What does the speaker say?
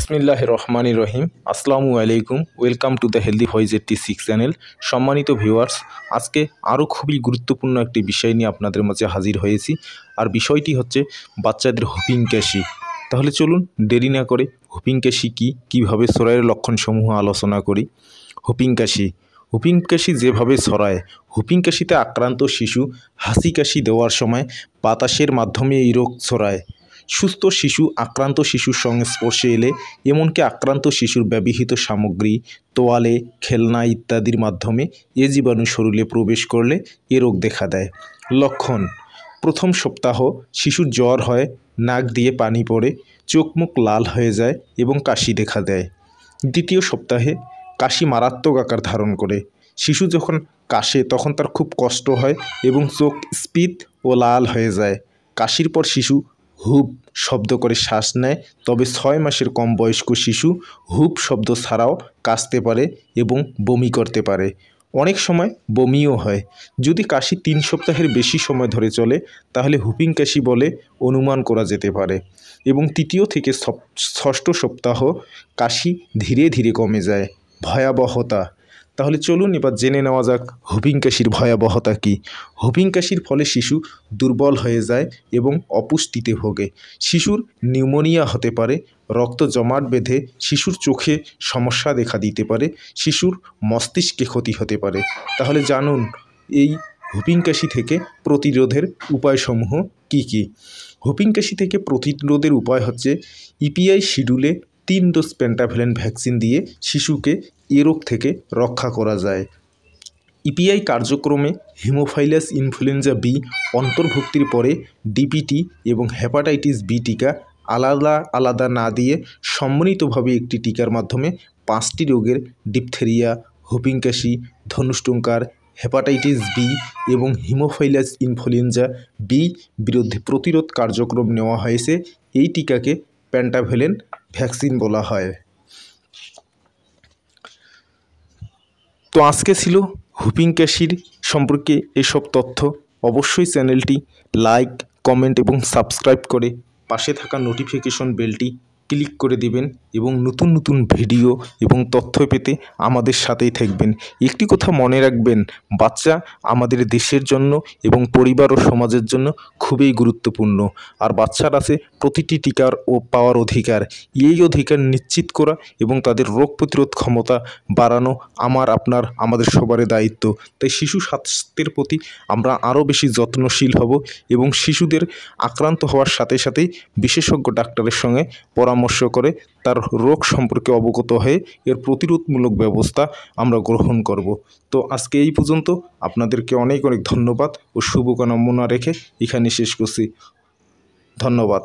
বিসমিল্লাহির রহমানির রহিম। আসসালামু আলাইকুম। Welcome to the healthy voice 86 channel. সম্মানিত ভিউয়ার্স, আজকে আরও খুবই গুরুত্বপূর্ণ একটি বিষয় নিয়ে আপনাদের মাঝে হাজির হয়েছি। আর বিষয়টি হচ্ছে বাচ্চাদের হুপিং কাশি। তাহলে চলুন দেরি না করে হুপিং কাশি কী, কীভাবে ছড়ায়ের লক্ষণসমূহ আলোচনা করি। হুপিং কাশি যেভাবে ছড়ায়, হুপিং কাশিতে আক্রান্ত শিশু হাসি কাশি দেওয়ার সময় বাতাসের মাধ্যমে এই রোগ ছড়ায়। সুস্থ শিশু আক্রান্ত শিশুর সংস্পর্শে এলে, এমনকি আক্রান্ত শিশুর ব্যবহৃত সামগ্রী, তোয়ালে, খেলনা ইত্যাদির মাধ্যমে এ জীবাণু শরীরে প্রবেশ করলে এ রোগ দেখা দেয়। লক্ষণ: প্রথম সপ্তাহ শিশুর জ্বর হয়, নাক দিয়ে পানি পড়ে, চোখ মুখ লাল হয়ে যায় এবং কাশি দেখা দেয়। দ্বিতীয় সপ্তাহে কাশি মারাত্মক আকার ধারণ করে। শিশু যখন কাশে তখন তার খুব কষ্ট হয় এবং চোখ স্ফীত ও লাল হয়ে যায়। কাশির পর শিশু হুপ শব্দ করে শ্বাস নেয়, তবে 6 মাসের কম বয়স্ক শিশু হুপ শব্দ ছাড়াও কাশতে পারে এবং বমি করতে পারে। অনেক সময় বমিও হয়। যদি কাশি 3 সপ্তাহের বেশি সময় ধরে চলে, তাহলে হুপিং কাশি বলে অনুমান করা যেতে পারে এবং তৃতীয় থেকে ষষ্ঠ সপ্তাহ কাশি ধীরে ধীরে কমে যায়। ভয়াবহতা: তাহলে চলুন এবার জেনে নেওয়া যাক হুপিং কাশির ভয়াবহতা কী। হুপিং কাশির ফলে শিশু দুর্বল হয়ে যায় এবং অপুষ্টিতে ভোগে। শিশুর নিউমোনিয়া হতে পারে, রক্ত জমাট বেঁধে শিশুর চোখে সমস্যা দেখা দিতে পারে, শিশুর মস্তিষ্কে ক্ষতি হতে পারে। তাহলে জানুন এই হুপিং কাশি থেকে প্রতিরোধের উপায়সমূহ কী কী। হুপিং কাশি থেকে প্রতিরোধের উপায় হচ্ছে ইপিআই শিডিউলে 3 ডোজ পেন্টাভেলেন ভ্যাকসিন দিয়ে শিশুকে এ রোগ থেকে রক্ষা করা যায়। ইপিআই কার্যক্রমে হিমোফাইলাস ইনফ্লুয়েঞ্জা বি অন্তর্ভুক্তির পরে ডিপিটি এবং হেপাটাইটিস বি টিকা আলাদা আলাদা না দিয়ে সম্মিলিতভাবে একটি টিকার মাধ্যমে 5টি রোগের ডিপথেরিয়া, হুপিং কাশি, ধনুষ্টঙ্কার, হেপাটাইটিস বি এবং হিমোফাইলাস ইনফ্লুয়েঞ্জা বি বিরুদ্ধে প্রতিরোধ কার্যক্রম নেওয়া হয়েছে। এই টিকাকে পেন্টাভেলেন ভ্যাকসিন বলা হয়। তো আজকে ছিল হুপিং কাশির সম্পর্কে এসব তথ্য। অবশ্যই চ্যানেলটি লাইক, কমেন্ট এবং সাবস্ক্রাইব করে পাশে থাকা নোটিফিকেশন বেলটি ক্লিক করে দিবেন এবং নতুন নতুন ভিডিও এবং তথ্য পেতে আমাদের সাথেই থাকবেন। একটি কথা মনে রাখবেন, বাচ্চা আমাদের দেশের জন্য এবং পরিবার ও সমাজের জন্য খুবই গুরুত্বপূর্ণ। আর বাচ্চার আছে প্রতিটি টিকার ও পাওয়ার অধিকার। এই অধিকার নিশ্চিত করা এবং তাদের রোগ প্রতিরোধ ক্ষমতা বাড়ানো আমাদের সবারই দায়িত্ব। তাই শিশু স্বাস্থ্যের প্রতি আমরা আরও বেশি যত্নশীল হব এবং শিশুদের আক্রান্ত হওয়ার সাথে সাথেই বিশেষজ্ঞ ডাক্তারের সঙ্গে পরামর্শ করে তার রোগ সম্পর্কে অবগত হয়ে এর প্রতিরোধমূলক ব্যবস্থা আমরা গ্রহণ করব। তো আজকে এই পর্যন্ত। আপনাদেরকে অনেক অনেক ধন্যবাদ ও শুভকামনা রেখে এখানে শেষ করছি। ধন্যবাদ।